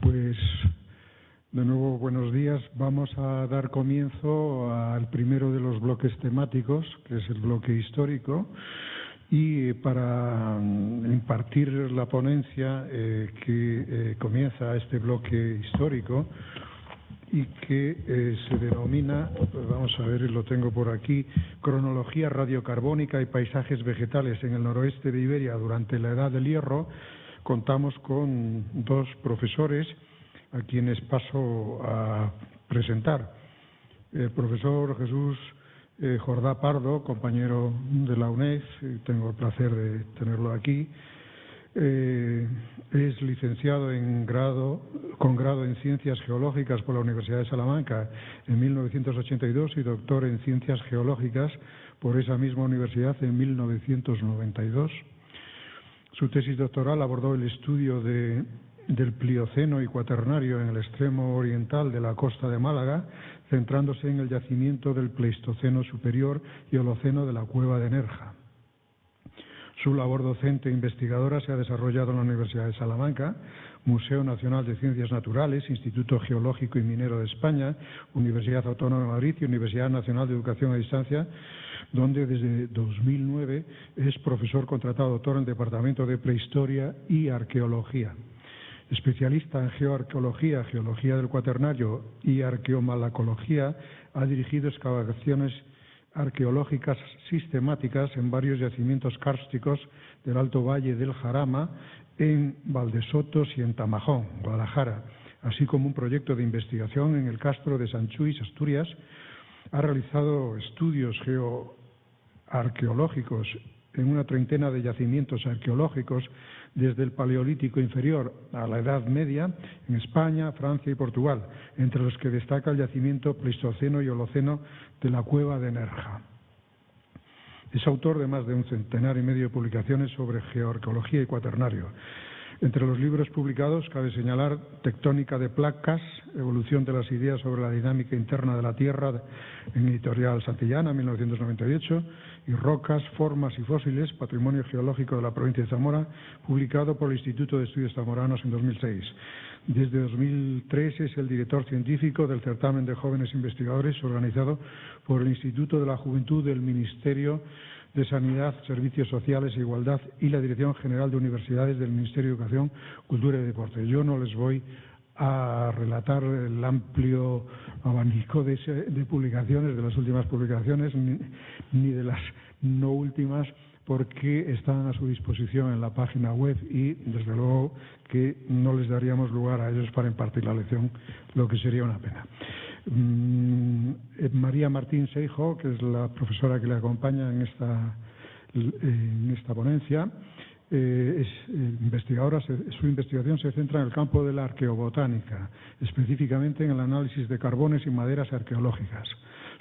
Pues de nuevo buenos días. Vamos a dar comienzo al primero de los bloques temáticos, que es el bloque histórico, y para impartir la ponencia que comienza este bloque histórico y que se denomina, vamos a ver, lo tengo por aquí, Cronología radiocarbónica y paisajes vegetales en el noroeste de Iberia durante la Edad del Hierro. Contamos con dos profesores a quienes paso a presentar. El profesor Jesús Jordá Pardo, compañero de la UNED, tengo el placer de tenerlo aquí. Es licenciado con grado en Ciencias Geológicas por la Universidad de Salamanca en 1982 y doctor en Ciencias Geológicas por esa misma universidad en 1992. Su tesis doctoral abordó el estudio del Plioceno y Cuaternario en el extremo oriental de la costa de Málaga, centrándose en el yacimiento del Pleistoceno superior y Holoceno de la Cueva de Nerja. Su labor docente e investigadora se ha desarrollado en la Universidad de Salamanca, Museo Nacional de Ciencias Naturales, Instituto Geológico y Minero de España, Universidad Autónoma de Madrid y Universidad Nacional de Educación a Distancia, donde desde 2009 es profesor contratado doctor en el Departamento de Prehistoria y Arqueología. Especialista en geoarqueología, geología del Cuaternario y arqueomalacología, ha dirigido excavaciones arqueológicas sistemáticas en varios yacimientos kársticos del Alto Valle del Jarama, en Valdesotos y en Tamajón, Guadalajara, así como un proyecto de investigación en el Castro de Sanchúis, Asturias. Ha realizado estudios geoarqueológicos en una treintena de yacimientos arqueológicos desde el Paleolítico inferior a la Edad Media en España, Francia y Portugal, entre los que destaca el yacimiento Pleistoceno y Holoceno de la Cueva de Nerja. Es autor de más de 1,5 centenar de publicaciones sobre geoarqueología y cuaternario. Entre los libros publicados cabe señalar Tectónica de placas, evolución de las ideas sobre la dinámica interna de la Tierra, en Editorial Santillana, 1998, y Rocas, formas y fósiles, patrimonio geológico de la provincia de Zamora, publicado por el Instituto de Estudios Zamoranos en 2006. Desde 2003 es el director científico del certamen de jóvenes investigadores organizado por el Instituto de la Juventud del Ministerio de Sanidad, Servicios Sociales e Igualdad y la Dirección General de Universidades del Ministerio de Educación, Cultura y Deporte. Yo no les voy a relatar el amplio abanico de publicaciones, de las últimas publicaciones, ni de las no últimas, porque están a su disposición en la página web y, desde luego, que no les daríamos lugar a ellos para impartir la lección, lo que sería una pena. María Martín Seijo, que es la profesora que le acompaña en esta ponencia, es investigadora. Su investigación se centra en el campo de la arqueobotánica, específicamente en el análisis de carbones y maderas arqueológicas.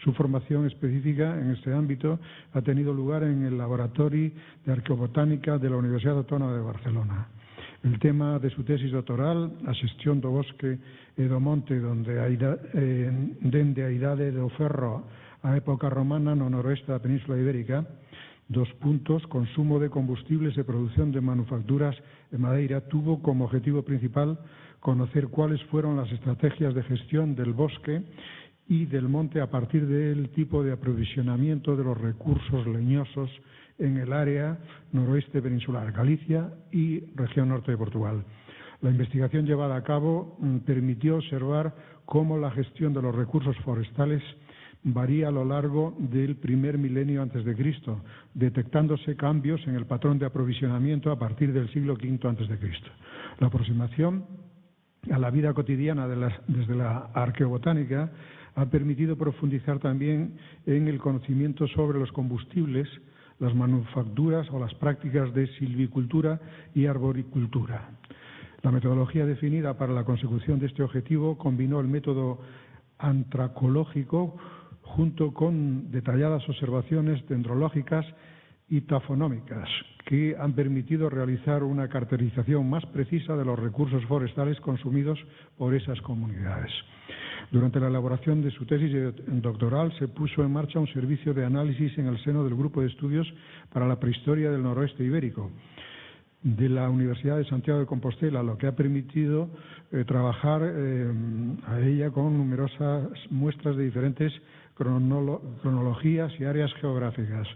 Su formación específica en este ámbito ha tenido lugar en el Laboratorio de Arqueobotánica de la Universidad Autónoma de Barcelona. El tema de su tesis doctoral, a xestión do bosque e do monte dende a idade do ferro á época romana no noroeste da Península Ibérica, consumo de combustibles e produción de manufacturas de madeira, tuvo como objetivo principal conocer cuáles fueron las estrategias de gestión del bosque y del monte a partir del tipo de aprovisionamiento de los recursos leñosos en el área noroeste peninsular, Galicia y región norte de Portugal. La investigación llevada a cabo permitió observar cómo la gestión de los recursos forestales varía a lo largo del primer milenio antes de Cristo, detectándose cambios en el patrón de aprovisionamiento a partir del siglo V antes de Cristo. La aproximación a la vida cotidiana desde la arqueobotánica ha permitido profundizar también en el conocimiento sobre los combustibles, las manufacturas o las prácticas de silvicultura y arboricultura. La metodología definida para la consecución de este objetivo combinó el método antracológico junto con detalladas observaciones dendrológicas y tafonómicas que han permitido realizar una caracterización más precisa de los recursos forestales consumidos por esas comunidades. Durante la elaboración de su tesis doctoral se puso en marcha un servicio de análisis en el seno del Grupo de Estudios para la Prehistoria del Noroeste Ibérico, de la Universidad de Santiago de Compostela, lo que ha permitido trabajar a ella con numerosas muestras de diferentes cronologías y áreas geográficas,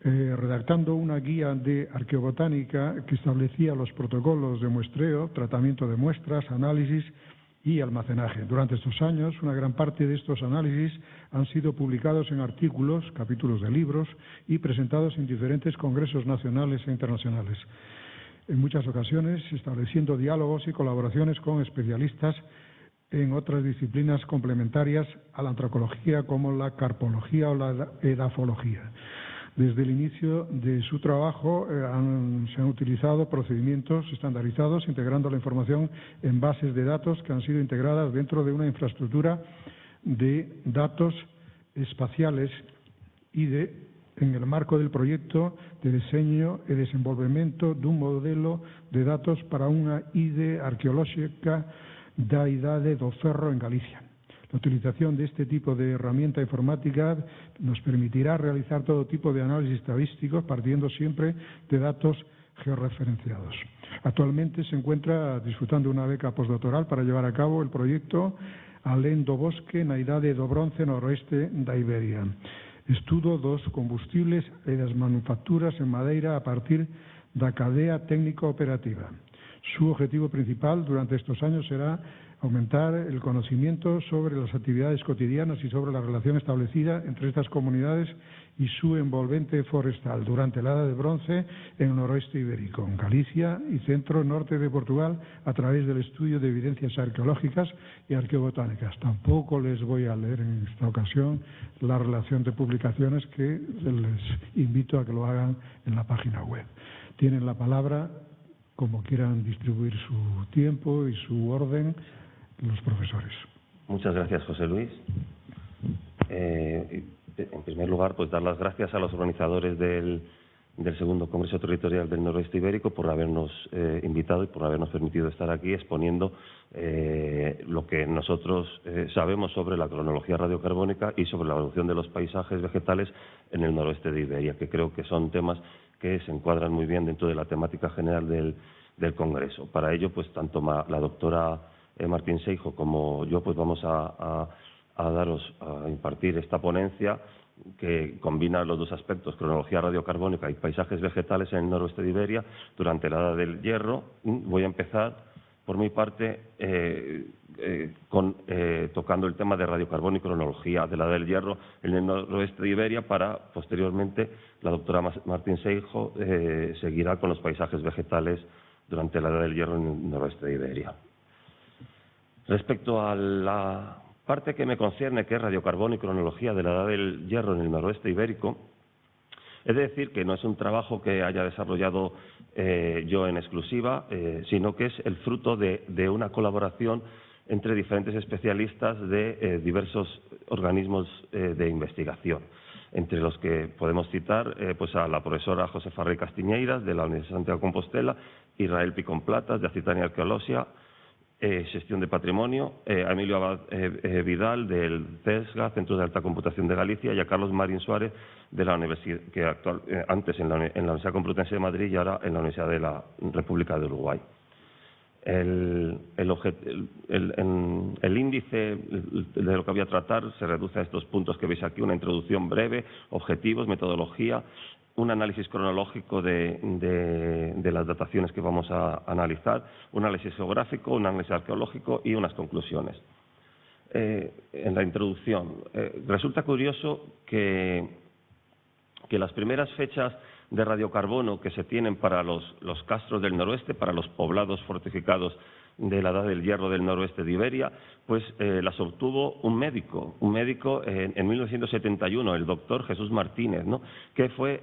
redactando una guía de arqueobotánica que establecía los protocolos de muestreo, tratamiento de muestras, análisis y almacenaje. Durante estos años, una gran parte de estos análisis han sido publicados en artículos, capítulos de libros y presentados en diferentes congresos nacionales e internacionales. En muchas ocasiones, estableciendo diálogos y colaboraciones con especialistas en otras disciplinas complementarias a la antropología, como la carpología o la edafología. Desde el inicio de su trabajo se han utilizado procedimientos estandarizados, integrando la información en bases de datos que han sido integradas dentro de una infraestructura de datos espaciales y en el marco del proyecto de diseño y desenvolvimiento de un modelo de datos para una IDE arqueológica da idade do Ferro en Galicia. La utilización de este tipo de herramienta informática nos permitirá realizar todo tipo de análisis estadísticos partiendo siempre de datos georreferenciados. Actualmente se encuentra disfrutando de una beca postdoctoral para llevar a cabo el proyecto Alén do Bosque na idade do Bronce noroeste da Iberia. Estudo dos combustibles e das manufacturas en madeira a partir da cadea técnico-operativa. Su objetivo principal durante estos años será aumentar el conocimiento sobre las actividades cotidianas y sobre la relación establecida entre estas comunidades y su envolvente forestal durante la Edad de Bronce en el noroeste ibérico, en Galicia y centro-norte de Portugal, a través del estudio de evidencias arqueológicas y arqueobotánicas. Tampoco les voy a leer en esta ocasión la relación de publicaciones, que les invito a que lo hagan en la página web. Tienen la palabra, como quieran distribuir su tiempo y su orden, los profesores. Muchas gracias, José Luis. En primer lugar, pues dar las gracias a los organizadores del segundo Congreso Territorial del Noroeste Ibérico por habernos invitado y por habernos permitido estar aquí exponiendo lo que nosotros sabemos sobre la cronología radiocarbónica y sobre la evolución de los paisajes vegetales en el noroeste de Iberia, que creo que son temas que se encuadran muy bien dentro de la temática general del Congreso. Para ello, pues tanto la doctora Martín Seijo como yo pues vamos a impartir esta ponencia que combina los dos aspectos, cronología radiocarbónica y paisajes vegetales en el noroeste de Iberia durante la Edad del Hierro. Voy a empezar, por mi parte, tocando el tema de radiocarbón y cronología de la Edad del Hierro en el noroeste de Iberia, para, posteriormente, la doctora Martín Seijo seguirá con los paisajes vegetales durante la Edad del Hierro en el noroeste de Iberia. Respecto a la parte que me concierne, que es radiocarbón y cronología de la Edad del Hierro en el noroeste ibérico, he de decir que no es un trabajo que haya desarrollado yo en exclusiva, sino que es el fruto de una colaboración entre diferentes especialistas de diversos organismos de investigación, entre los que podemos citar pues a la profesora Josefa Rey Castiñeiras, de la Universidad de Santiago de Compostela, Israel Picón Platas, de Acitania Arqueoloxia, Xestión de Patrimonio, a Emilio Abad Vidal, del CESGA, Centro de Alta Computación de Galicia, y a Carlos Marín Suárez, de la Universidad, que antes en la Universidad Complutense de Madrid y ahora en la Universidad de la República de Uruguay. El índice de lo que voy a tratar se reduce a estos puntos que veis aquí: una introducción breve, objetivos, metodología, un análisis cronológico de las dataciones que vamos a analizar, un análisis geográfico, un análisis arqueológico y unas conclusiones. En la introducción, resulta curioso que las primeras fechas de radiocarbono que se tienen para los castros del noroeste, para los poblados fortificados de la Edad del Hierro del noroeste de Iberia, pues las obtuvo un médico en 1971, el doctor Jesús Martínez, ¿no?, que fue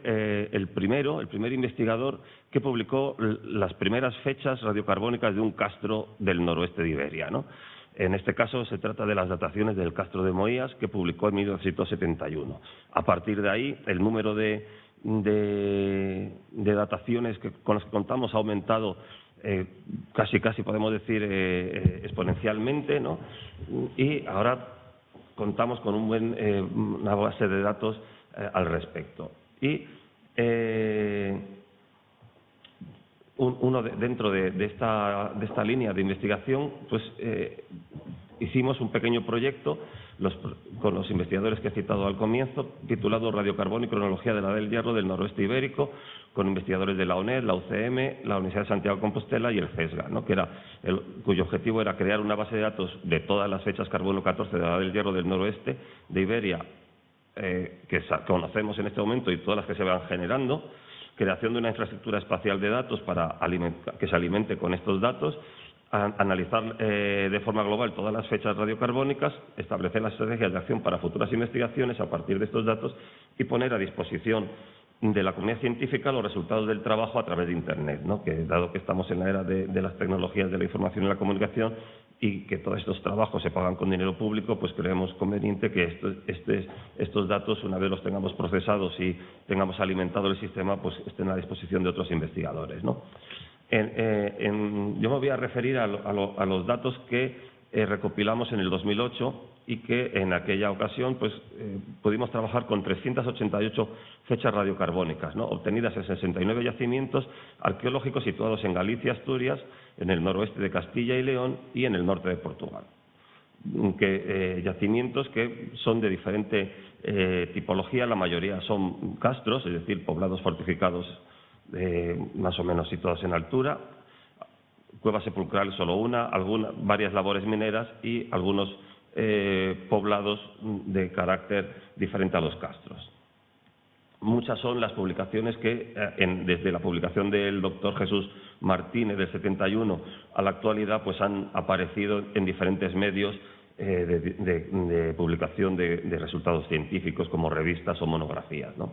el primer investigador que publicó las primeras fechas radiocarbónicas de un castro del noroeste de Iberia, ¿no? En este caso se trata de las dataciones del castro de Moías, que publicó en 1971. A partir de ahí, el número de dataciones con las que contamos ha aumentado casi podemos decir exponencialmente, ¿no? Y ahora contamos con una base de datos al respecto. Y dentro de esta línea de investigación, pues hicimos un pequeño proyecto con los investigadores que he citado al comienzo, titulado Radiocarbón y cronología de la Edad del Hierro del noroeste ibérico, con investigadores de la UNED, la UCM, la Universidad de Santiago de Compostela y el CESGA, ¿no? Cuyo objetivo era crear una base de datos de todas las fechas carbono 14 de la Edad del Hierro del noroeste de Iberia, que conocemos en este momento, y todas las que se van generando, creación de una infraestructura espacial de datos para que se alimente con estos datos, analizar de forma global todas las fechas radiocarbónicas, establecer las estrategias de acción para futuras investigaciones a partir de estos datos y poner a disposición de la comunidad científica los resultados del trabajo a través de Internet, ¿no? Que dado que estamos en la era de las tecnologías de la información y la comunicación y que todos estos trabajos se pagan con dinero público, pues creemos conveniente que estos datos, una vez los tengamos procesados y tengamos alimentado el sistema, pues estén a disposición de otros investigadores, ¿no? Yo me voy a referir a los datos que recopilamos en el 2008 y que en aquella ocasión pues pudimos trabajar con 388 fechas radiocarbónicas, ¿no? Obtenidas en 69 yacimientos arqueológicos situados en Galicia, Asturias, en el noroeste de Castilla y León y en el norte de Portugal. Yacimientos que son de diferente tipología, la mayoría son castros, es decir, poblados fortificados más o menos situados en altura, cuevas sepulcrales solo una, varias labores mineras y algunos poblados de carácter diferente a los castros. Muchas son las publicaciones que, desde la publicación del doctor Jesús Martínez del 71 a la actualidad, pues han aparecido en diferentes medios de publicación de resultados científicos como revistas o monografías, ¿no?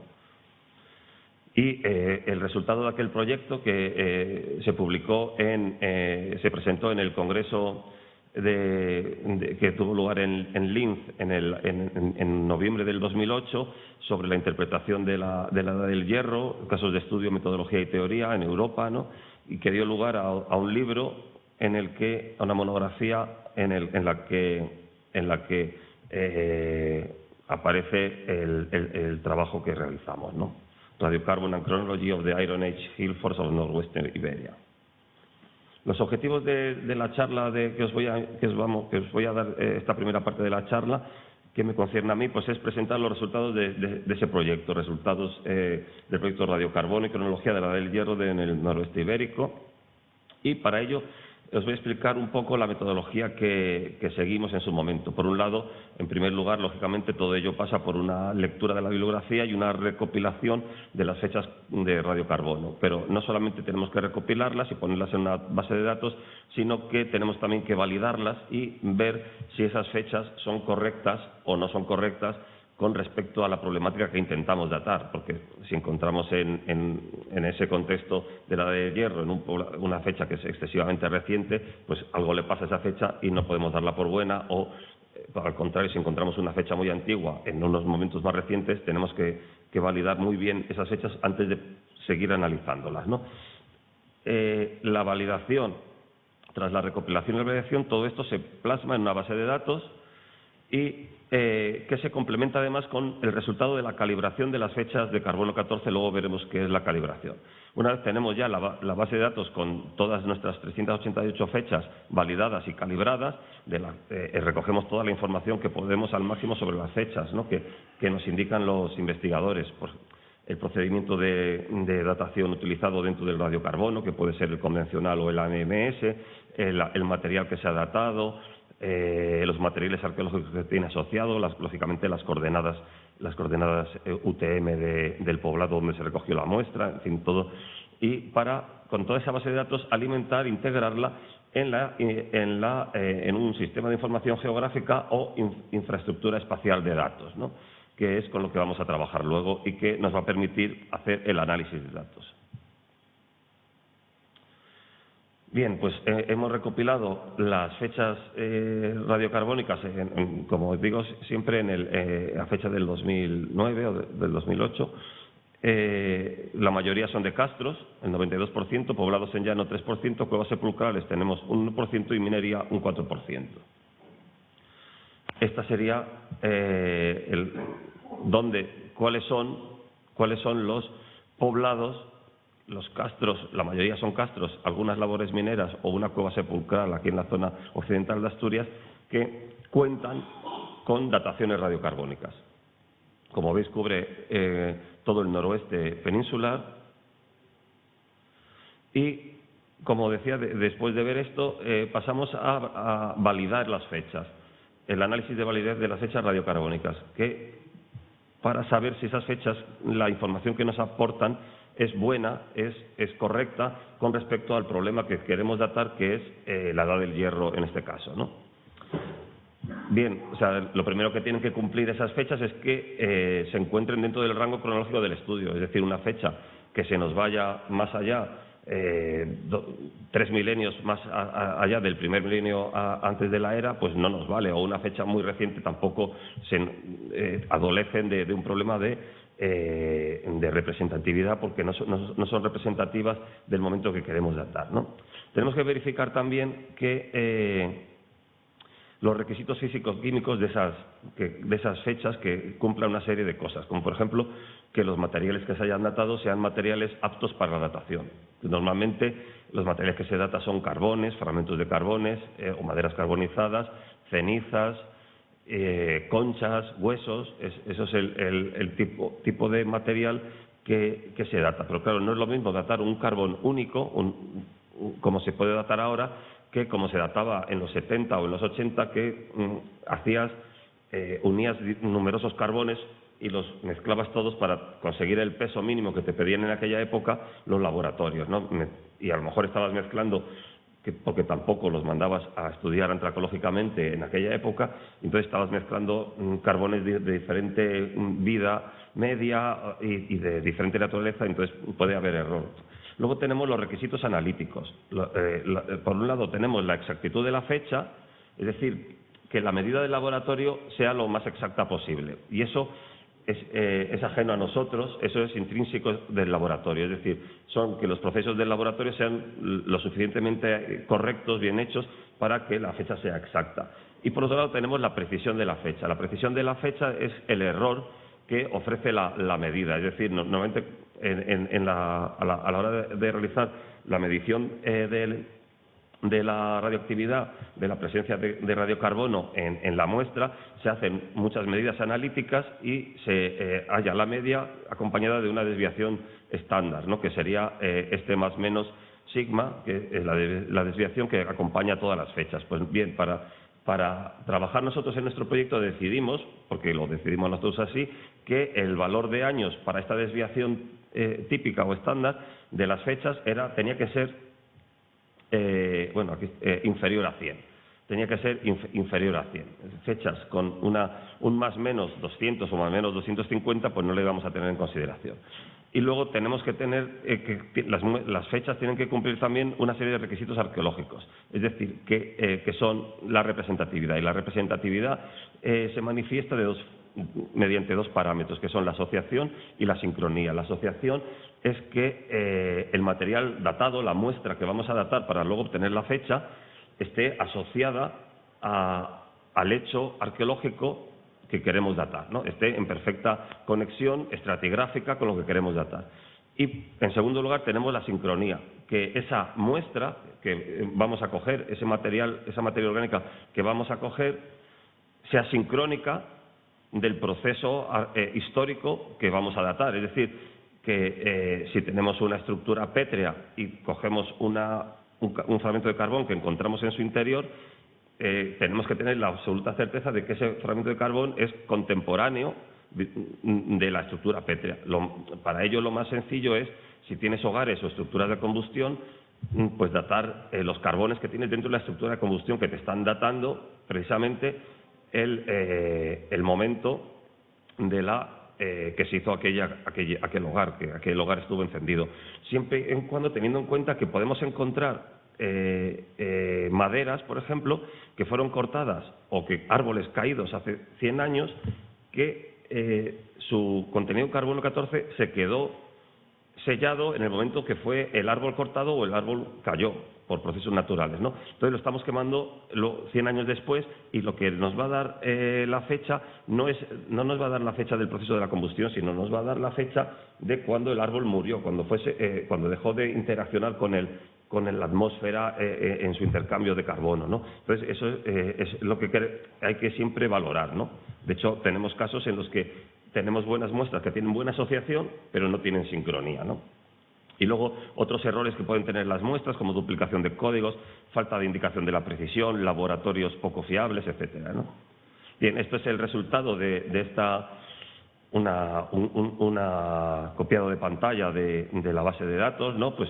Y el resultado de aquel proyecto que se publicó se presentó en el congreso que tuvo lugar en Linz en noviembre del 2008 sobre la interpretación de la Edad del Hierro, casos de estudio, metodología y teoría en Europa, ¿no? Y que dio lugar a un libro a una monografía en la que aparece el trabajo que realizamos, ¿no? Radiocarbon and Chronology of the Iron Age Hill Force of Northwestern Iberia. Los objetivos de la charla que os voy a dar, esta primera parte de la charla, que me concierne a mí, pues es presentar los resultados de ese proyecto, resultados del proyecto Radiocarbón y cronología de la Edad del Hierro en el noroeste ibérico. Y para ello os voy a explicar un poco la metodología que seguimos en su momento. Por un lado, en primer lugar, lógicamente, todo ello pasa por una lectura de la bibliografía y una recopilación de las fechas de radiocarbono. Pero no solamente tenemos que recopilarlas y ponerlas en una base de datos, sino que tenemos también que validarlas y ver si esas fechas son correctas o no son correctas con respecto a la problemática que intentamos datar, porque si encontramos en ese contexto de la Edad del Hierro, en una fecha que es excesivamente reciente, pues algo le pasa a esa fecha y no podemos darla por buena, o al contrario, si encontramos una fecha muy antigua en unos momentos más recientes, tenemos que validar muy bien esas fechas antes de seguir analizándolas, ¿no? La validación, tras la recopilación y la validación, todo esto se plasma en una base de datos y que se complementa además con el resultado de la calibración de las fechas de carbono 14, luego veremos qué es la calibración. Una vez tenemos ya la base de datos con todas nuestras 388 fechas validadas y calibradas, recogemos toda la información que podemos al máximo sobre las fechas, ¿no? que nos indican los investigadores, pues, el procedimiento de datación utilizado dentro del radiocarbono, que puede ser el convencional o el AMS, el material que se ha datado, los materiales arqueológicos que tiene asociado, lógicamente las coordenadas UTM del poblado donde se recogió la muestra, en fin, todo. Y con toda esa base de datos, integrarla en un sistema de información geográfica o infraestructura espacial de datos, ¿no? Que es con lo que vamos a trabajar luego y que nos va a permitir hacer el análisis de datos. Bien, pues hemos recopilado las fechas radiocarbónicas, como os digo, siempre a fecha del 2009 o del 2008. La mayoría son de castros, el 92%, poblados en llano 3%, cuevas sepulcrales tenemos un 1% y minería un 4%. Esta sería cuáles son los poblados los castros, la mayoría son castros, algunas labores mineras o una cueva sepulcral aquí en la zona occidental de Asturias, que cuentan con dataciones radiocarbónicas. Como veis, cubre todo el noroeste peninsular y, como decía, después de ver esto, pasamos a validar las fechas, el análisis de validez de las fechas radiocarbónicas, que para saber si esas fechas, la información que nos aportan es buena, es correcta con respecto al problema que queremos datar, que es la edad del hierro en este caso, ¿no? Bien, o sea, lo primero que tienen que cumplir esas fechas es que se encuentren dentro del rango cronológico del estudio, es decir, una fecha que se nos vaya más allá, 3 milenios más allá del primer milenio antes de la era, pues no nos vale, o una fecha muy reciente tampoco adolecen de un problema de representatividad, porque no son representativas del momento que queremos datar, ¿no? Tenemos que verificar también que los requisitos físico-químicos de esas fechas que cumplan una serie de cosas, como por ejemplo que los materiales que se hayan datado sean materiales aptos para la datación. Normalmente los materiales que se datan son carbones, fragmentos de carbones o maderas carbonizadas, cenizas, conchas, huesos. Eso es el tipo de material que se data. Pero claro, no es lo mismo datar un carbón único, como se puede datar ahora, que como se databa en los 70 o en los 80, que unías numerosos carbones y los mezclabas todos para conseguir el peso mínimo que te pedían en aquella época los laboratorios, ¿no? Y a lo mejor estabas mezclando, porque tampoco los mandabas a estudiar antrocológicamente en aquella época, entonces estabas mezclando carbones de diferente vida media y de diferente naturaleza, entonces puede haber error. Luego tenemos los requisitos analíticos. Por un lado tenemos la exactitud de la fecha, es decir, que la medida del laboratorio sea lo más exacta posible. Y eso es ajeno a nosotros, eso es intrínseco del laboratorio. Es decir, son que los procesos del laboratorio sean lo suficientemente correctos, bien hechos, para que la fecha sea exacta. Y por otro lado tenemos la precisión de la fecha. La precisión de la fecha es el error que ofrece la medida. Es decir, normalmente a la hora de realizar la medición de la radioactividad, de la presencia de radiocarbono en la muestra, se hacen muchas medidas analíticas y se halla la media acompañada de una desviación estándar, ¿no? Que sería más menos sigma, que es la desviación que acompaña todas las fechas. Pues bien, para trabajar nosotros en nuestro proyecto decidimos, porque lo decidimos nosotros así, que el valor de años para esta desviación típica o estándar de las fechas tenía que ser inferior a 100. Tenía que ser inferior a 100. Fechas con un más menos 200 o más menos 250, pues no le vamos a tener en consideración. Y luego tenemos que tener las fechas tienen que cumplir también una serie de requisitos arqueológicos, es decir, que son la representatividad. Y la representatividad se manifiesta mediante dos parámetros, que son la asociación y la sincronía. La asociación es que el material datado, la muestra que vamos a datar para luego obtener la fecha, esté asociada al hecho arqueológico que queremos datar, ¿no? Esté en perfecta conexión estratigráfica con lo que queremos datar. Y, en segundo lugar, tenemos la sincronía, que esa muestra que vamos a coger, esa materia orgánica que vamos a coger, sea sincrónica del proceso histórico que vamos a datar. Es decir, que si tenemos una estructura pétrea y cogemos un fragmento de carbón que encontramos en su interior, tenemos que tener la absoluta certeza de que ese fragmento de carbón es contemporáneo de la estructura pétrea. Para ello, lo más sencillo es, si tienes hogares o estructuras de combustión, pues datar los carbones que tienes dentro de la estructura de combustión, que te están datando precisamente el momento que se hizo aquel hogar, que aquel hogar estuvo encendido. Siempre y cuando teniendo en cuenta que podemos encontrar maderas, por ejemplo, que fueron cortadas, o que árboles caídos hace 100 años, que su contenido en carbono 14 se quedó sellado en el momento que fue el árbol cortado o el árbol cayó. por procesos naturales, ¿no? Entonces lo estamos quemando 100 años después, y lo que nos va a dar la fecha no nos va a dar la fecha del proceso de la combustión, sino nos va a dar la fecha de cuando el árbol murió, cuando dejó de interaccionar con la atmósfera en su intercambio de carbono, ¿no? Entonces eso es lo que hay que siempre valorar, ¿no? De hecho, tenemos casos en los que tenemos buenas muestras que tienen buena asociación, pero no tienen sincronía, ¿no? Y luego otros errores que pueden tener las muestras, como duplicación de códigos, falta de indicación de la precisión, laboratorios poco fiables, etcétera, ¿no? Bien, esto es el resultado de esta una copiado de pantalla de la base de datos, ¿no? Pues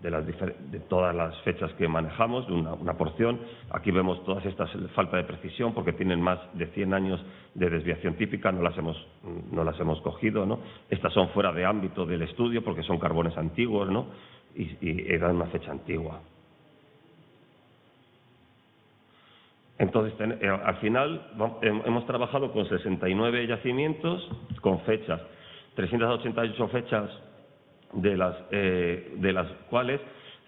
de todas las fechas que manejamos, de una porción. Aquí vemos todas estas falta de precisión porque tienen más de 100 años de desviación típica, no las hemos cogido, ¿no? Estas son fuera de ámbito del estudio porque son carbones antiguos, ¿no? Y dan una fecha antigua. Entonces, al final hemos trabajado con 69 yacimientos con fechas, 388 fechas, de las cuales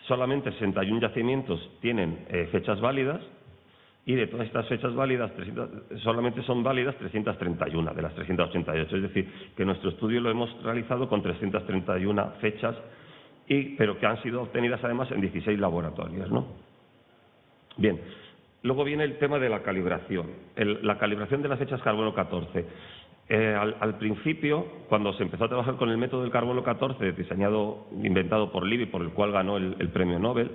solamente 61 yacimientos tienen fechas válidas, y de todas estas fechas válidas solamente son válidas 331 de las 388. Es decir, que nuestro estudio lo hemos realizado con 331 fechas, pero que han sido obtenidas además en 16 laboratorios, ¿no? Bien, luego viene el tema de la calibración, la calibración de las fechas carbono 14. Al principio, cuando se empezó a trabajar con el método del carbono 14, inventado por Libby, por el cual ganó el premio Nobel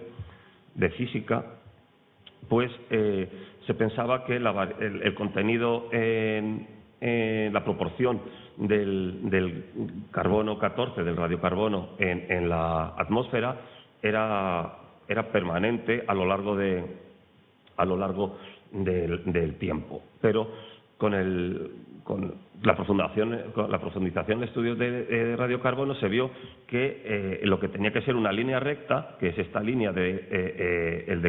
de física, pues se pensaba que el contenido en la proporción del carbono 14, del radiocarbono en la atmósfera, era permanente a lo largo del tiempo. Pero con la profundización de estudios de radiocarbono se vio que lo que tenía que ser una línea recta, que es esta línea del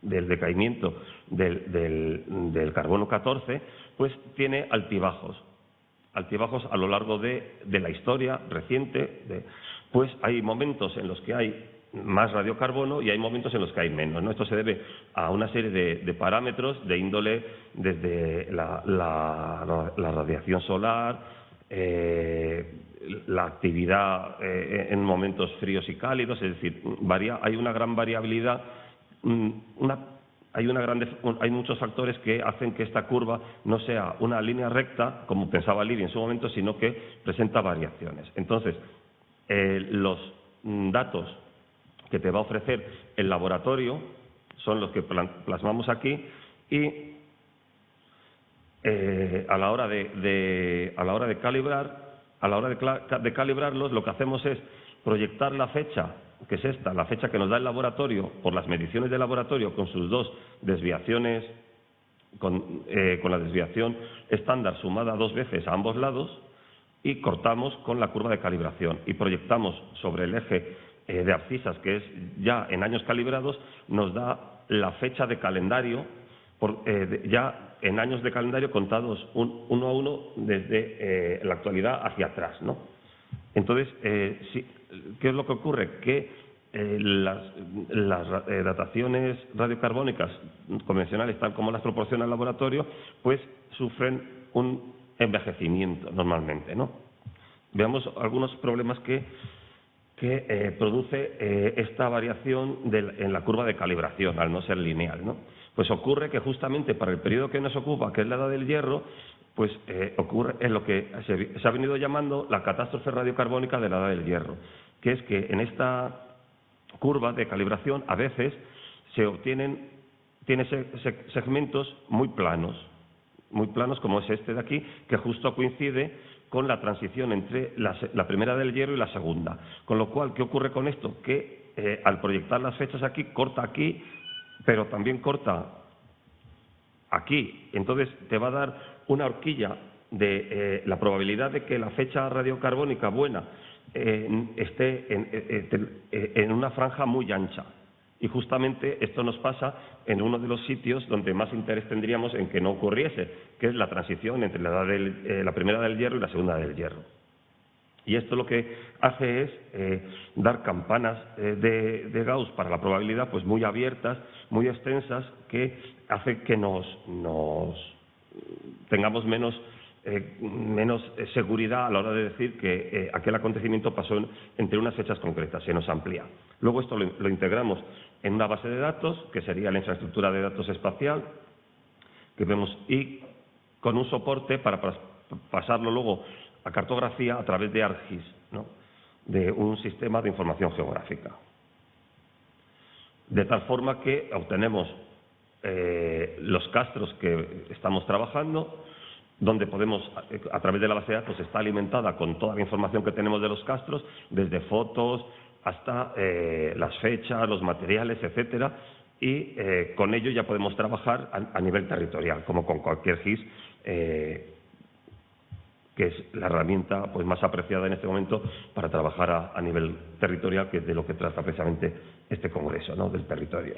decaimiento del carbono 14, pues tiene altibajos a lo largo de la historia reciente. Pues hay momentos en los que hay más radiocarbono y hay momentos en los que hay menos, ¿no? Esto se debe a una serie de parámetros de índole desde la radiación solar, la actividad en momentos fríos y cálidos, es decir, hay una gran variabilidad, hay muchos factores que hacen que esta curva no sea una línea recta, como pensaba Libby en su momento, sino que presenta variaciones. Entonces, los datos que te va a ofrecer el laboratorio son los que plasmamos aquí, y a la hora de calibrarlos, lo que hacemos es proyectar la fecha, que es esta, la fecha que nos da el laboratorio por las mediciones del laboratorio, con sus dos desviaciones, con la desviación estándar sumada 2 veces a ambos lados, y cortamos con la curva de calibración y proyectamos sobre el eje de abscisas, que es ya en años calibrados, nos da la fecha de calendario, ya en años de calendario contados uno a uno desde la actualidad hacia atrás, ¿no? Entonces, ¿qué es lo que ocurre? Que las dataciones radiocarbónicas convencionales, tal como las proporciona el laboratorio, pues sufren un envejecimiento normalmente, ¿no? Veamos algunos problemas que produce esta variación en la curva de calibración, al no ser lineal, ¿no? Pues ocurre que justamente para el periodo que nos ocupa, que es la Edad del Hierro, pues ocurre en lo que se ha venido llamando la catástrofe radiocarbónica de la Edad del Hierro, que es que en esta curva de calibración a veces tiene segmentos muy planos como es este de aquí, que justo coincide con la transición entre la primera del Hierro y la segunda. Con lo cual, ¿qué ocurre con esto? Que al proyectar las fechas aquí, corta aquí, pero también corta aquí. Entonces, te va a dar una horquilla de la probabilidad de que la fecha radiocarbónica buena esté en una franja muy ancha. Y justamente esto nos pasa en uno de los sitios donde más interés tendríamos en que no ocurriese, que es la transición entre la primera del Hierro y la segunda del Hierro. Y esto lo que hace es dar campanas de Gauss para la probabilidad pues muy abiertas, muy extensas, que hace que tengamos menos seguridad a la hora de decir que aquel acontecimiento pasó entre unas fechas concretas, se nos amplía. Luego esto lo integramos en una base de datos, que sería la infraestructura de datos espacial, que vemos, y con un soporte para pasarlo luego a cartografía a través de ArcGIS, ¿no?, de un sistema de información geográfica. De tal forma que obtenemos los castros que estamos trabajando, donde podemos, a través de la base de datos, está alimentada con toda la información que tenemos de los castros, desde fotos hasta las fechas, los materiales, etcétera, y con ello ya podemos trabajar a nivel territorial, como con cualquier GIS, que es la herramienta pues más apreciada en este momento para trabajar a nivel territorial, que es de lo que trata precisamente este congreso, ¿no?, del territorio.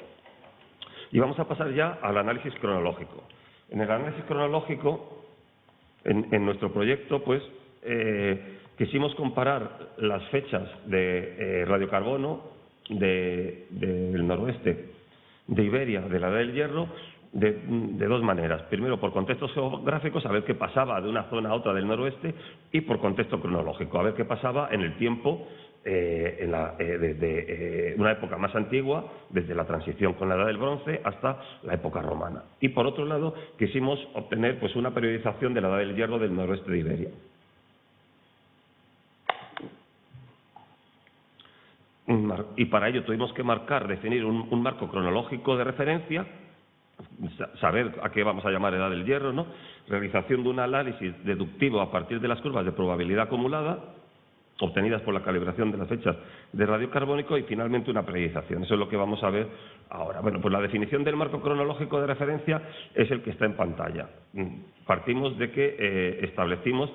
Y vamos a pasar ya al análisis cronológico. En el análisis cronológico, en nuestro proyecto, pues quisimos comparar las fechas de radiocarbono del noroeste, de Iberia, de la Edad del Hierro, de dos maneras. Primero, por contextos geográficos, a ver qué pasaba de una zona a otra del noroeste, y por contexto cronológico, a ver qué pasaba en el tiempo, desde una época más antigua, desde la transición con la Edad del Bronce hasta la época romana. Y por otro lado, quisimos obtener pues una periodización de la Edad del Hierro del noroeste de Iberia. Y para ello tuvimos que definir un marco cronológico de referencia, saber a qué vamos a llamar Edad del Hierro, ¿no?, realización de un análisis deductivo a partir de las curvas de probabilidad acumulada obtenidas por la calibración de las fechas de radiocarbónico, y finalmente una periodización. Eso es lo que vamos a ver ahora. Bueno, pues la definición del marco cronológico de referencia es el que está en pantalla. Partimos de que establecimos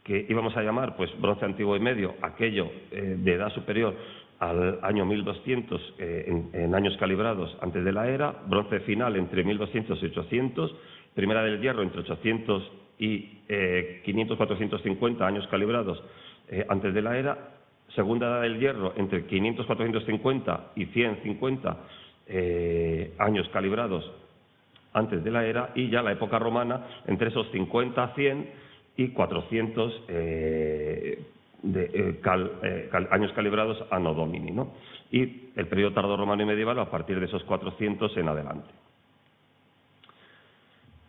que íbamos a llamar pues bronce antiguo y medio aquello de edad superior al año 1200 en años calibrados antes de la era, bronce final entre 1200 y 800, primera del hierro entre 800 y 500-450 años calibrados antes de la era, segunda edad del hierro entre 500-450 y 150 años calibrados antes de la era, y ya la época romana entre esos 50, 100 y 400 años calibrados anno domini, ¿no?, y el periodo tardorromano y medieval a partir de esos 400 en adelante.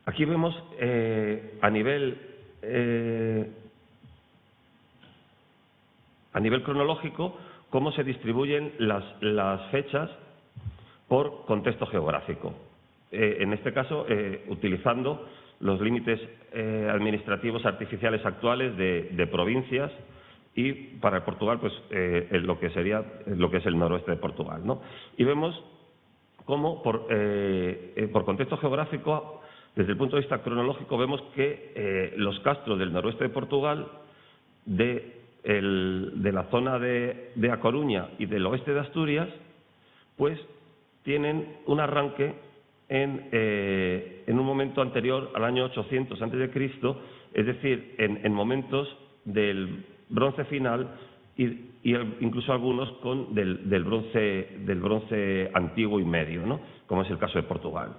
Aquí vemos a nivel cronológico cómo se distribuyen las fechas por contexto geográfico. En este caso, utilizando los límites administrativos artificiales actuales de provincias, y para Portugal, pues lo que es el noroeste de Portugal, ¿no? Y vemos cómo por contexto geográfico, desde el punto de vista cronológico, vemos que los castros del noroeste de Portugal, de la zona de A Coruña y del oeste de Asturias, pues tienen un arranque en un momento anterior al año 800 a.C., es decir, en momentos del bronce final y incluso algunos del bronce antiguo y medio, ¿no?, como es el caso de Portugal.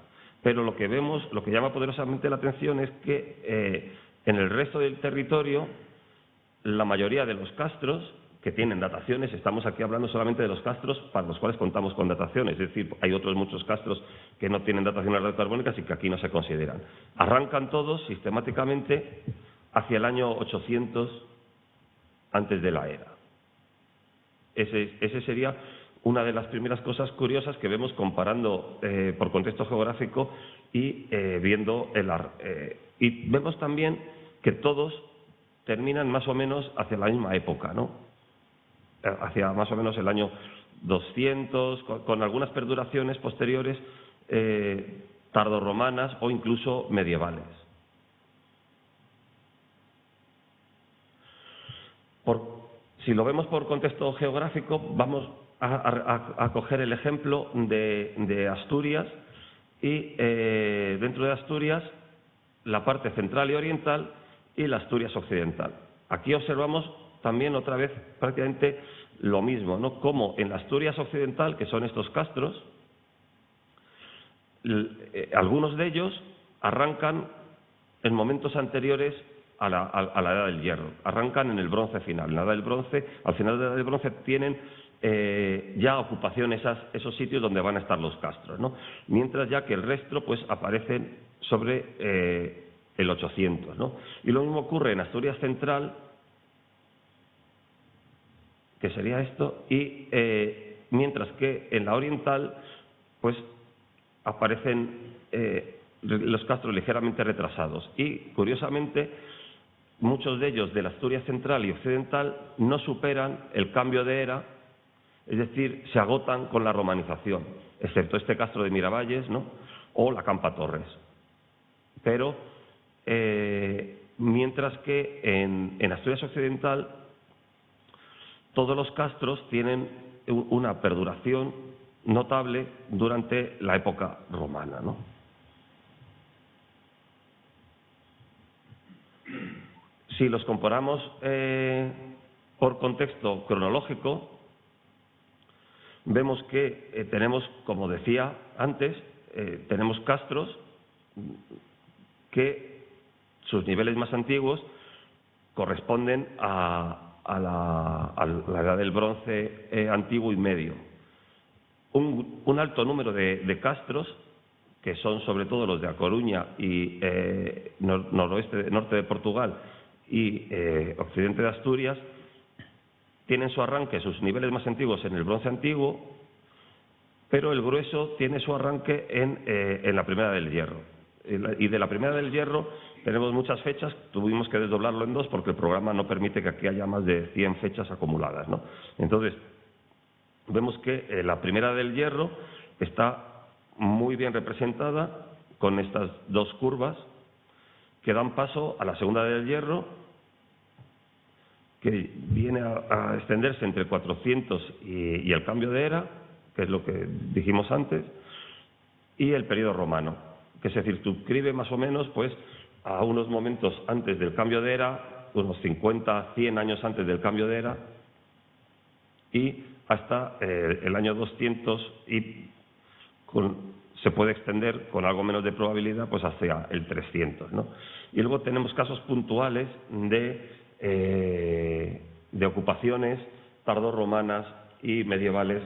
Pero lo que vemos, lo que llama poderosamente la atención es que en el resto del territorio, la mayoría de los castros que tienen dataciones, estamos aquí hablando solamente de los castros para los cuales contamos con dataciones, es decir, hay otros muchos castros que no tienen dataciones radiocarbónicas y que aquí no se consideran. Arrancan todos sistemáticamente hacia el año 800 antes de la era. Ese sería una de las primeras cosas curiosas que vemos comparando por contexto geográfico y viendo y vemos también que todos terminan más o menos hacia la misma época, ¿no?, hacia más o menos el año 200, con algunas perduraciones posteriores tardorromanas o incluso medievales. Si lo vemos por contexto geográfico, vamos a coger el ejemplo de Asturias y dentro de Asturias la parte central y oriental y la Asturias occidental. Aquí observamos también otra vez prácticamente lo mismo, ¿no? Como en la Asturias occidental, que son estos castros, algunos de ellos arrancan en momentos anteriores a la Edad del Hierro, arrancan en el Bronce final. En la Edad del Bronce, al final de la Edad del Bronce tienen ya ocupación esos sitios donde van a estar los castros, ¿no? Mientras ya que el resto pues aparecen sobre el 800, ¿no? Y lo mismo ocurre en Asturias Central, que sería esto, y mientras que en la Oriental pues aparecen los castros ligeramente retrasados. Y, curiosamente, muchos de ellos de la Asturias Central y Occidental no superan el cambio de era, es decir, se agotan con la romanización, excepto este castro de Miravalles, ¿no?, o la Campa Torres. Pero, mientras que en Asturias Occidental todos los castros tienen una perduración notable durante la época romana, ¿no? Si los comparamos por contexto cronológico, vemos que tenemos, como decía antes, tenemos castros que sus niveles más antiguos corresponden a la Edad del Bronce antiguo y medio. Un alto número de castros, que son sobre todo los de A Coruña y norte de Portugal y occidente de Asturias, tienen su arranque, sus niveles más antiguos en el Bronce antiguo, pero el grueso tiene su arranque en la Primera del Hierro. Y de la Primera del Hierro tenemos muchas fechas, tuvimos que desdoblarlo en dos porque el programa no permite que aquí haya más de 100 fechas acumuladas, ¿no? Entonces, vemos que la Primera del Hierro está muy bien representada con estas dos curvas que dan paso a la Segunda del Hierro, que viene a extenderse entre 400 y el cambio de era, que es lo que dijimos antes, y el periodo romano, que se circunscribe más o menos pues a unos momentos antes del cambio de era, unos 50, 100 años antes del cambio de era, y hasta el año 200 y se puede extender con algo menos de probabilidad pues hacia el 300, ¿no? Y luego tenemos casos puntuales de ocupaciones tardorromanas y medievales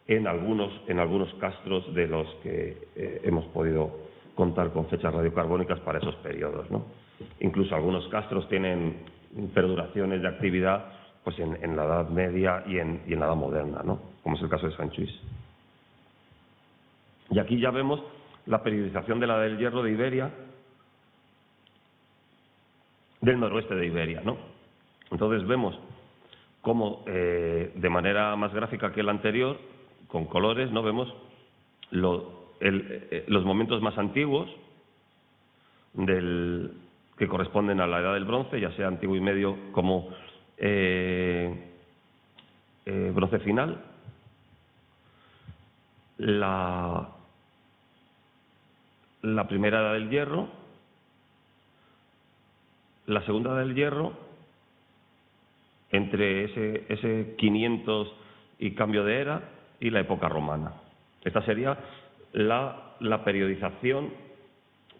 en algunos castros de los que hemos podido contar con fechas radiocarbónicas para esos periodos, ¿no? Incluso algunos castros tienen perduraciones de actividad pues en la Edad Media y en la Edad Moderna, ¿no?, como es el caso de Sanchis. Y aquí ya vemos la periodización de la del Hierro de Iberia, del noroeste de Iberia, ¿no? Entonces vemos cómo, de manera más gráfica que la anterior, con colores, ¿no?, vemos los momentos más antiguos que corresponden a la Edad del Bronce, ya sea antiguo y medio como Bronce final. La Primera Edad del Hierro, la Segunda Edad del Hierro, entre ese 500 y cambio de era, y la época romana. Esta sería la periodización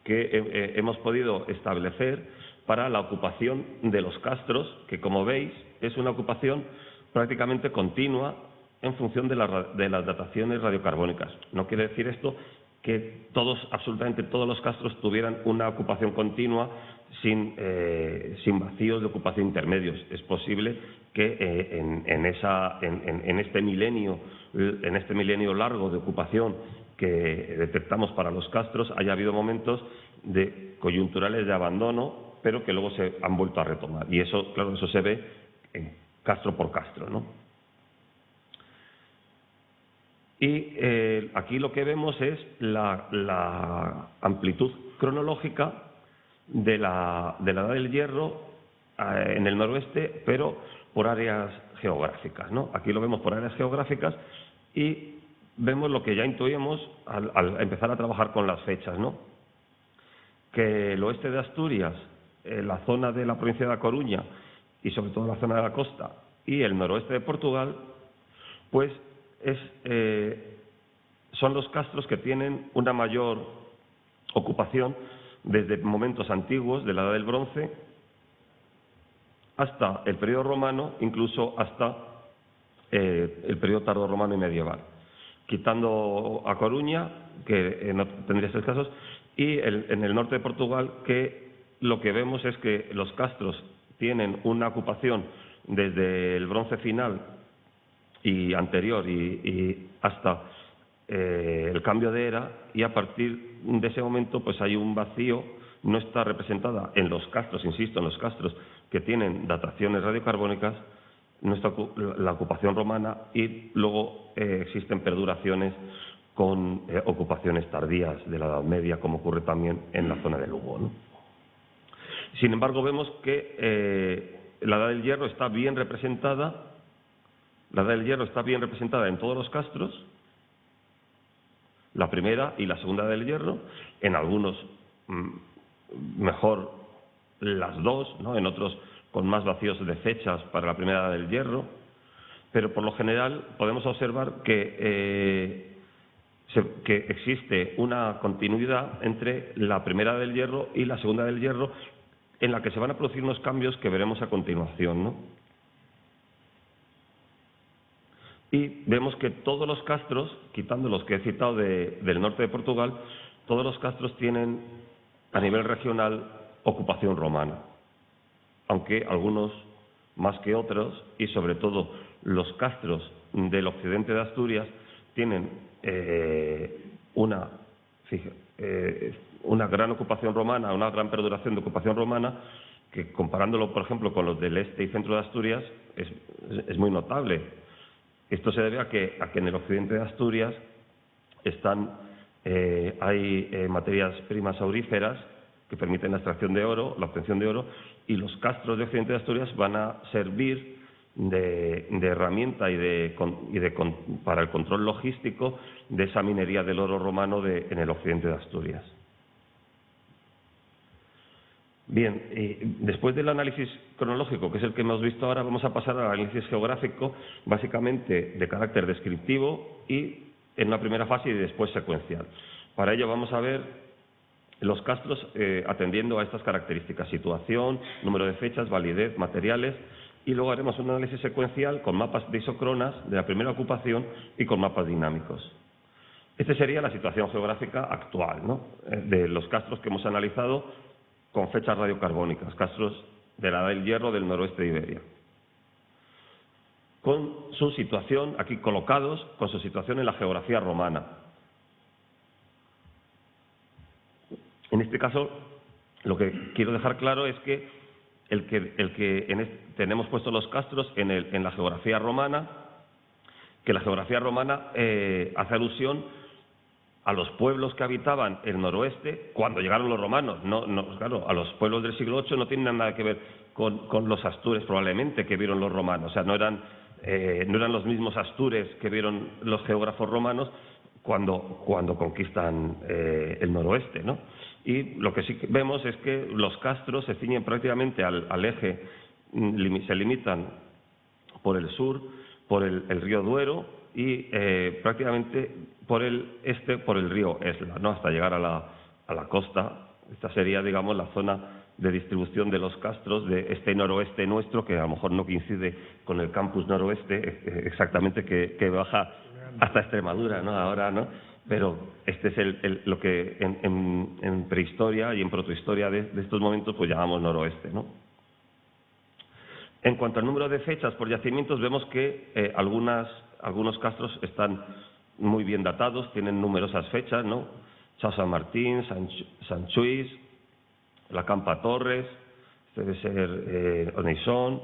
que hemos podido establecer para la ocupación de los castros, que, como veis, es una ocupación prácticamente continua en función de las dataciones radiocarbónicas. No quiere decir esto que absolutamente todos los castros tuvieran una ocupación continua sin vacíos de ocupación intermedios. Es posible que en este milenio largo de ocupación que detectamos para los castros haya habido momentos coyunturales de abandono, pero que luego se han vuelto a retomar. Y eso, claro, eso se ve en castro por castro, ¿no? Y aquí lo que vemos es la amplitud cronológica de la Edad del Hierro en el noroeste, pero por áreas geográficas, ¿no? Aquí lo vemos por áreas geográficas y vemos lo que ya intuíamos al empezar a trabajar con las fechas, ¿no? Que el oeste de Asturias, la zona de la provincia de A Coruña y sobre todo la zona de la costa y el noroeste de Portugal, pues son los castros que tienen una mayor ocupación desde momentos antiguos de la Edad del Bronce hasta el periodo romano, incluso hasta el periodo tardorromano y medieval, quitando a Coruña, que no tendría estos casos, y en el norte de Portugal, que lo que vemos es que los castros tienen una ocupación desde el bronce final y anterior y hasta el cambio de era, y a partir de ese momento pues hay un vacío. No está representada en los castros, insisto, en los castros que tienen dataciones radiocarbónicas, no está la ocupación romana, y luego existen perduraciones con ocupaciones tardías de la Edad Media, como ocurre también en la zona de Lugo, ¿no? Sin embargo, vemos que la Edad del Hierro está bien representada. La Edad del Hierro está bien representada en todos los castros, la primera y la segunda Edad del Hierro, en algunos mejor las dos, ¿no? En otros con más vacíos de fechas para la primera Edad del Hierro, pero por lo general podemos observar que existe una continuidad entre la primera Edad del Hierro y la segunda Edad del Hierro, en la que se van a producir unos cambios que veremos a continuación, ¿no? Y vemos que todos los castros, quitando los que he citado del norte de Portugal, todos los castros tienen a nivel regional ocupación romana, aunque algunos más que otros, y sobre todo los castros del occidente de Asturias tienen una gran ocupación romana, una gran perduración de ocupación romana, que comparándolo, por ejemplo, con los del este y centro de Asturias, es muy notable. Esto se debe a que en el occidente de Asturias hay materias primas auríferas que permiten la extracción de oro, la obtención de oro, y los castros de occidente de Asturias van a servir de herramienta para el control logístico de esa minería del oro romano en el occidente de Asturias. Bien, después del análisis cronológico, que es el que hemos visto ahora, vamos a pasar al análisis geográfico, básicamente de carácter descriptivo y en una primera fase y después secuencial. Para ello vamos a ver los castros atendiendo a estas características: situación, número de fechas, validez, materiales, y luego haremos un análisis secuencial con mapas de isocronas de la primera ocupación y con mapas dinámicos. Esta sería la situación geográfica actual, ¿no? De los castros que hemos analizado con fechas radiocarbónicas, castros de la Edad del Hierro del noroeste de Iberia. Con su situación, aquí colocados, con su situación en la geografía romana. En este caso, lo que quiero dejar claro es que tenemos puestos los castros en la geografía romana, que la geografía romana hace alusión a los pueblos que habitaban el noroeste cuando llegaron los romanos. Claro, a los pueblos del siglo VIII no tienen nada que ver con los astures probablemente que vieron los romanos. O sea, no eran los mismos astures que vieron los geógrafos romanos cuando conquistan el noroeste, ¿no? Y lo que sí vemos es que los castros se ciñen prácticamente al eje, se limitan por el sur, por el río Duero, y prácticamente por el este, por el río Esla, ¿no? Hasta llegar a la costa. Esta sería, digamos, la zona de distribución de los castros de este noroeste nuestro, que a lo mejor no coincide con el campus noroeste exactamente, que baja hasta Extremadura, ¿no? Ahora, ¿no? Pero este es lo que en prehistoria y en protohistoria de estos momentos pues llamamos noroeste, ¿no? En cuanto al número de fechas por yacimientos, vemos que algunos castros están muy bien datados, tienen numerosas fechas, ¿no? Chao San Martín, Sant Lluís, la Campa Torres, debe ser Oneisón,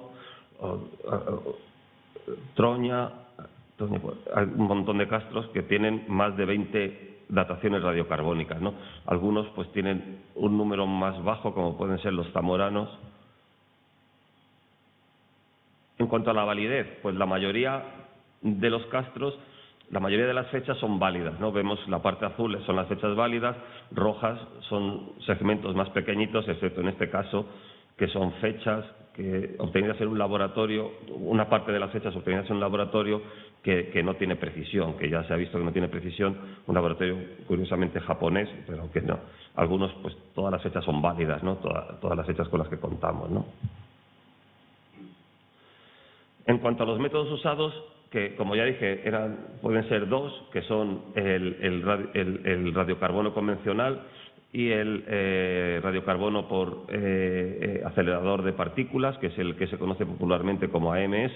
Troña, hay un montón de castros que tienen más de 20 dataciones radiocarbónicas, ¿no? Algunos pues tienen un número más bajo, como pueden ser los zamoranos. En cuanto a la validez, pues la mayoría de los castros, la mayoría de las fechas son válidas, ¿no? Vemos la parte azul son las fechas válidas, rojas son segmentos más pequeñitos, excepto en este caso, que son fechas obtenidas en un laboratorio, una parte de las fechas obtenidas en un laboratorio que no tiene precisión, que ya se ha visto que no tiene precisión, un laboratorio curiosamente japonés, pero que no. Algunos, pues todas las fechas son válidas, ¿no? Todas las fechas con las que contamos, ¿no? En cuanto a los métodos usados, que como ya dije, pueden ser dos, que son el radiocarbono convencional y el radiocarbono por acelerador de partículas, que es el que se conoce popularmente como AMS.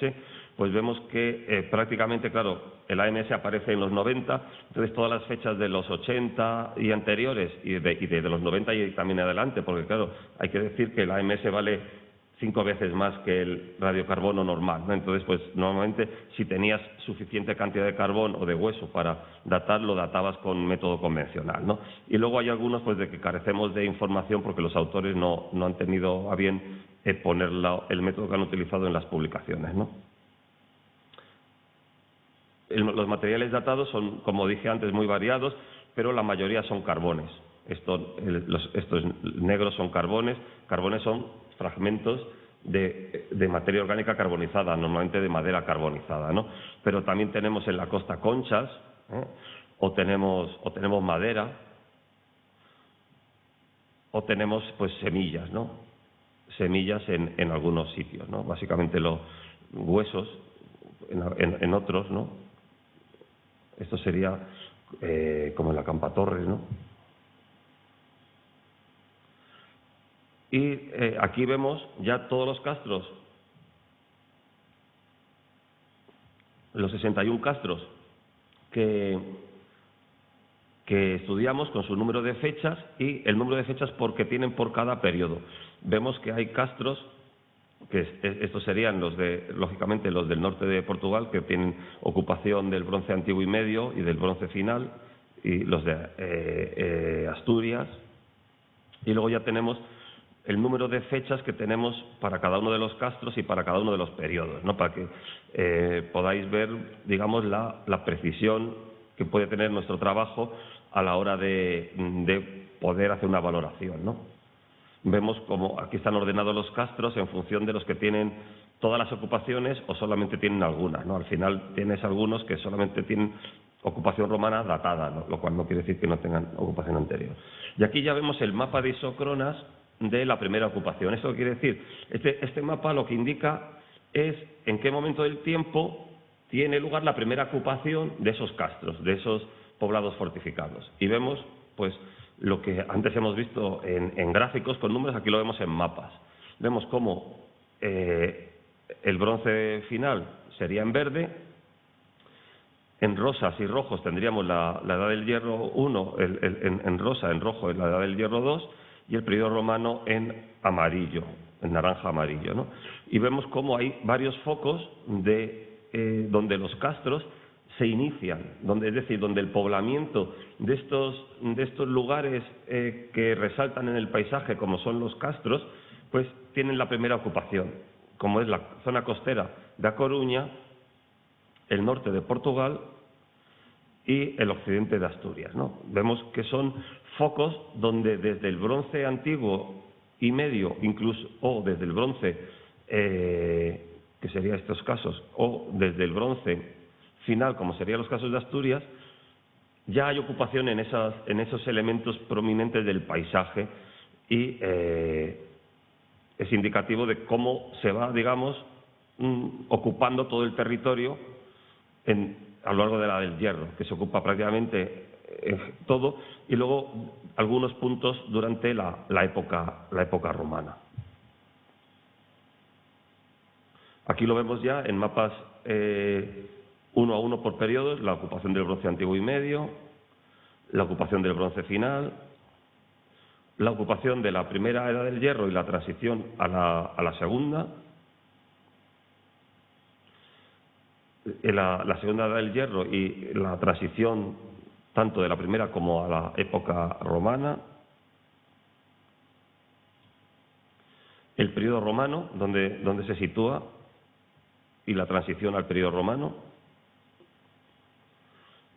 Pues vemos que prácticamente, claro, el AMS aparece en los 90, entonces todas las fechas de los 80 y anteriores, y de los 90 y también adelante, porque claro, hay que decir que el AMS vale 5 veces más que el radiocarbono normal, ¿no? Entonces, pues normalmente si tenías suficiente cantidad de carbón o de hueso para datar, lo databas con método convencional, ¿no? Y luego hay algunos pues de que carecemos de información porque los autores no han tenido a bien poner el método que han utilizado en las publicaciones, ¿no? Los materiales datados son, como dije antes, muy variados, pero la mayoría son carbones. Estos negros son carbones. Carbones son fragmentos de materia orgánica carbonizada, normalmente de madera carbonizada, ¿no? Pero también tenemos en la costa conchas, o tenemos madera, o tenemos pues semillas, ¿no? Semillas en algunos sitios, ¿no? Básicamente los huesos en otros, ¿no? Esto sería como en la Campa Torres, ¿no? Y aquí vemos ya todos los castros, los 61 castros que estudiamos con su número de fechas y el número de fechas que tienen por cada periodo. Vemos que hay castros, que estos serían lógicamente los del norte de Portugal, que tienen ocupación del bronce antiguo y medio y del bronce final, y los de Asturias. Y luego ya tenemos el número de fechas que tenemos para cada uno de los castros y para cada uno de los periodos, ¿no? Para que podáis ver, digamos, la precisión que puede tener nuestro trabajo a la hora de poder hacer una valoración, ¿no? Vemos como aquí están ordenados los castros en función de los que tienen todas las ocupaciones o solamente tienen algunas, ¿no? Al final tienes algunos que solamente tienen ocupación romana datada, ¿no? Lo cual no quiere decir que no tengan ocupación anterior. Y aquí ya vemos el mapa de isócronas de la primera ocupación. ¿Esto quiere decir? Este mapa lo que indica es en qué momento del tiempo tiene lugar la primera ocupación de esos castros, de esos poblados fortificados. Y vemos, pues, lo que antes hemos visto en gráficos con números, aquí lo vemos en mapas. Vemos cómo el bronce final sería en verde, en rosas y rojos tendríamos la Edad del Hierro 1, en rosa, en rojo, la Edad del Hierro 2, y el periodo romano en amarillo, en naranja amarillo, ¿no? Y vemos cómo hay varios focos donde los castros se inician, es decir, donde el poblamiento de estos lugares que resaltan en el paisaje, como son los castros, pues tienen la primera ocupación, como es la zona costera de A Coruña, el norte de Portugal y el occidente de Asturias, ¿no? Vemos que son focos donde desde el bronce antiguo y medio, incluso, o desde el bronce, que serían estos casos, o desde el bronce final, como serían los casos de Asturias, ya hay ocupación en esos elementos prominentes del paisaje y es indicativo de cómo se va, digamos, ocupando todo el territorio a lo largo de la del Hierro, que se ocupa prácticamente todo, y luego algunos puntos durante la época romana. Aquí lo vemos ya en mapas 1 a 1 por periodos, la ocupación del bronce antiguo y medio, la ocupación del bronce final, la ocupación de la primera edad del hierro y la transición a la segunda, la segunda edad del hierro y la transición tanto de la primera como a la época romana, el periodo romano, donde se sitúa, y la transición al periodo romano,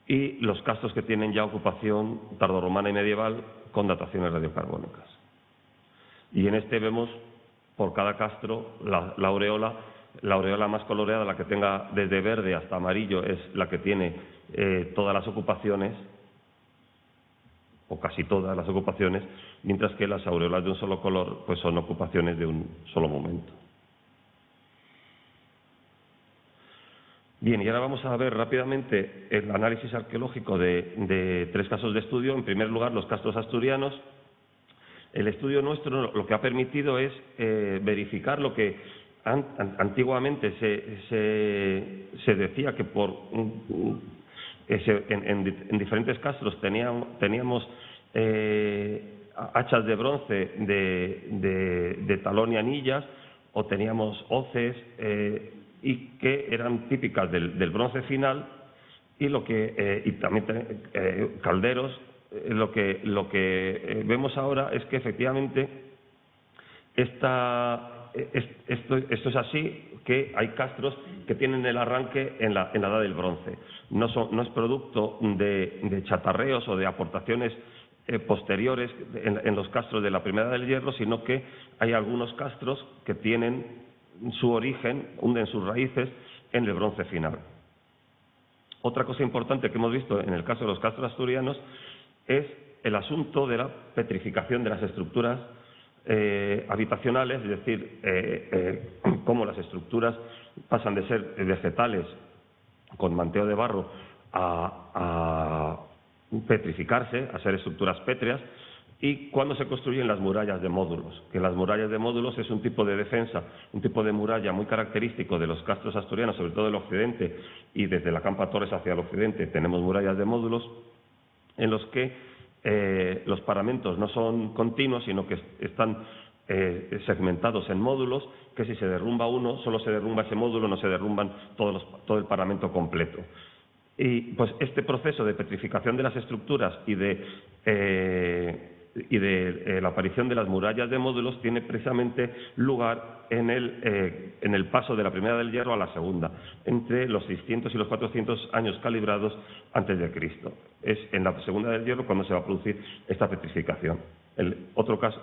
y los castros que tienen ya ocupación tardorromana y medieval con dataciones radiocarbónicas. Y en este vemos por cada castro, la aureola más coloreada, la que tenga desde verde hasta amarillo, es la que tiene todas las ocupaciones, o casi todas las ocupaciones, mientras que las aureolas de un solo color pues son ocupaciones de un solo momento. Bien, y ahora vamos a ver rápidamente el análisis arqueológico de 3 casos de estudio. En primer lugar, los castros asturianos. El estudio nuestro lo que ha permitido es verificar lo que antiguamente se decía que en diferentes castros teníamos hachas de bronce de talón y anillas, o teníamos hoces y que eran típicas del bronce final, y también calderos. Lo que vemos ahora es que efectivamente esto es así, que hay castros que tienen el arranque en la edad del bronce. No es producto de chatarreos o de aportaciones posteriores en los castros de la primera del Hierro, sino que hay algunos castros que tienen su origen, hunden sus raíces en el bronce final. Otra cosa importante que hemos visto en el caso de los castros asturianos es el asunto de la petrificación de las estructuras habitacionales, es decir, cómo las estructuras pasan de ser vegetales con manteo de barro a petrificarse, a ser estructuras pétreas, y cuando se construyen las murallas de módulos, que las murallas de módulos es un tipo de defensa, un tipo de muralla muy característico de los castros asturianos, sobre todo del occidente, y desde la Campa Torres hacia el occidente tenemos murallas de módulos en los que los paramentos no son continuos, sino que están segmentados en módulos, que si se derrumba uno, solo se derrumba ese módulo, no se derrumban todo el paramento completo. Y pues este proceso de petrificación de las estructuras y de la aparición de las murallas de módulos tiene precisamente lugar en el paso de la primera del Hierro a la segunda, entre los 600 y los 400 años calibrados antes de Cristo. Es en la segunda del Hierro cuando se va a producir esta petrificación. Otro caso,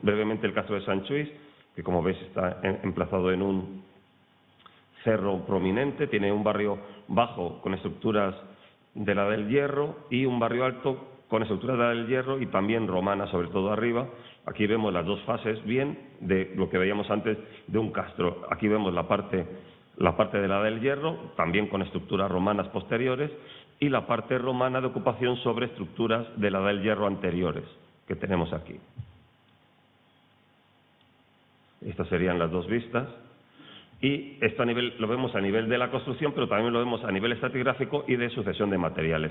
brevemente, el caso de Sanchuís, que como veis está emplazado en un cerro prominente, tiene un barrio bajo con estructuras de la del Hierro y un barrio alto con estructuras de la del Hierro y también romanas, sobre todo arriba. Aquí vemos las dos fases bien de lo que veíamos antes de un castro. Aquí vemos la parte de la del Hierro, también con estructuras romanas posteriores, y la parte romana de ocupación sobre estructuras de la del Hierro anteriores, que tenemos aquí. Estas serían las dos vistas. Y esto lo vemos a nivel de la construcción, pero también lo vemos a nivel estratigráfico y de sucesión de materiales.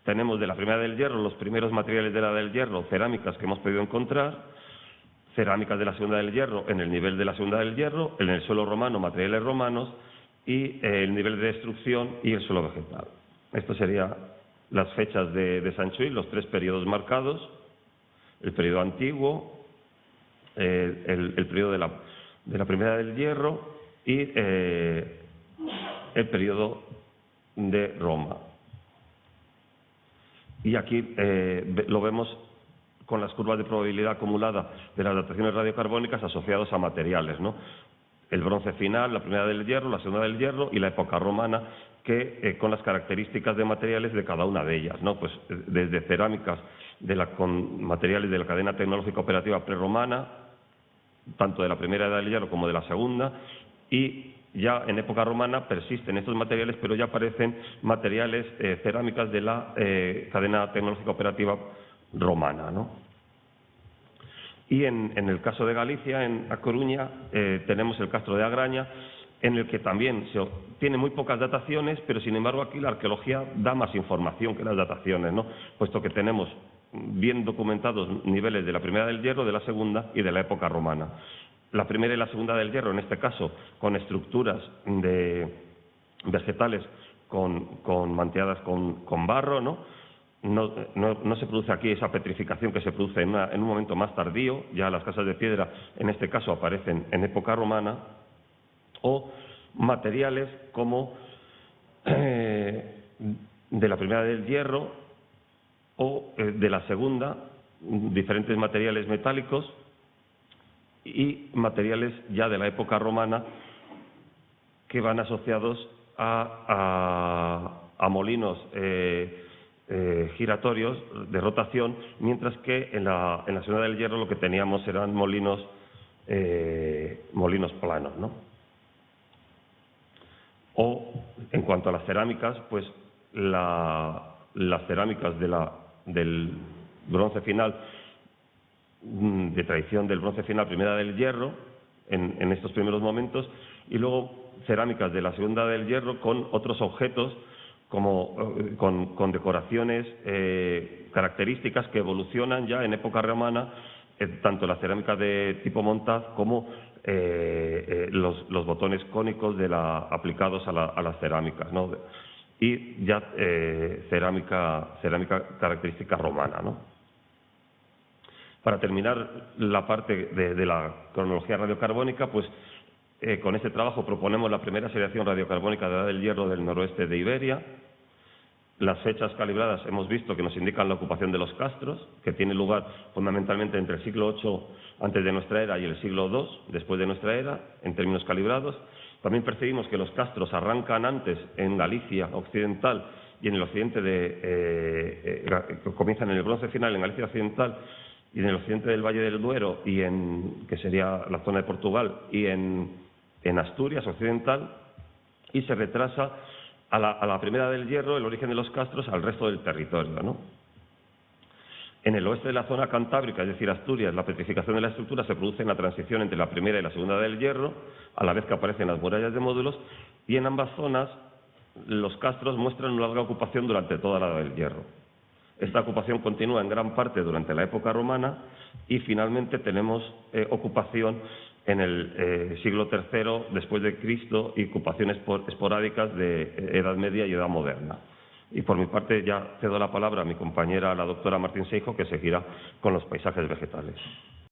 Tenemos de la primera del Hierro los primeros materiales de la del Hierro, cerámicas que hemos podido encontrar, cerámicas de la segunda del Hierro en el nivel de la segunda del Hierro, en el suelo romano, materiales romanos, y el nivel de destrucción y el suelo vegetal. Esto serían las fechas de Sanchuís, los 3 periodos marcados: el periodo antiguo, el periodo de la primera del Hierro y el periodo de Roma. Y aquí lo vemos con las curvas de probabilidad acumulada de las dataciones radiocarbónicas asociados a materiales, ¿no? El bronce final, la primera del Hierro, la segunda del Hierro y la época romana, que con las características de materiales de cada una de ellas, ¿no? Pues desde cerámicas con materiales de la cadena tecnológica operativa prerromana, tanto de la primera edad del Hierro como de la segunda, y ya en época romana persisten estos materiales, pero ya aparecen materiales cerámicas de la cadena tecnológica operativa romana, ¿no? Y en el caso de Galicia, en A Coruña, tenemos el castro de Agraña, en el que también tiene muy pocas dataciones, pero sin embargo aquí la arqueología da más información que las dataciones, ¿no? Puesto que tenemos bien documentados niveles de la primera del Hierro, de la segunda y de la época romana. La primera y la segunda del Hierro, en este caso, con estructuras vegetales manteadas con barro, ¿no? No se produce aquí esa petrificación que se produce en un momento más tardío. Ya las casas de piedra, en este caso, aparecen en época romana, o materiales como de la primera del Hierro o de la segunda, diferentes materiales metálicos y materiales ya de la época romana que van asociados a molinos giratorios de rotación, mientras que en la Segunda del Hierro lo que teníamos eran molinos planos, ¿no? O, en cuanto a las cerámicas, pues las cerámicas del bronce final, de tradición del bronce final, Primera del Hierro, en estos primeros momentos, y luego cerámicas de la Segunda del Hierro con otros objetos, como con decoraciones características que evolucionan ya en época romana, tanto la cerámica de tipo Montaz como los botones cónicos aplicados a las cerámicas, ¿no? Y ya cerámica característica romana, ¿no? Para terminar la parte de la cronología radiocarbónica, pues con este trabajo proponemos la primera seriación radiocarbónica de la Edad del Hierro del noroeste de Iberia. Las fechas calibradas hemos visto que nos indican la ocupación de los castros, que tiene lugar fundamentalmente entre el siglo VIII antes de nuestra era y el siglo II después de nuestra era, en términos calibrados. También percibimos que los castros arrancan antes en Galicia occidental y en el occidente comienzan en el bronce final en Galicia occidental y en el occidente del Valle del Duero, que sería la zona de Portugal, y en Asturias occidental, y se retrasa a la Primera del Hierro, el origen de los castros, al resto del territorio, ¿no? En el oeste de la zona cantábrica, es decir, Asturias, la petrificación de la estructura se produce en la transición entre la Primera y la Segunda del Hierro, a la vez que aparecen las murallas de módulos, y en ambas zonas los castros muestran una larga ocupación durante toda la Edad del Hierro. Esta ocupación continúa en gran parte durante la época romana y finalmente tenemos ocupación en el siglo III después de Cristo y ocupaciones esporádicas de Edad Media y Edad Moderna. Y por mi parte ya cedo la palabra a mi compañera, la doctora Martín Seijo, que seguirá con los paisajes vegetales.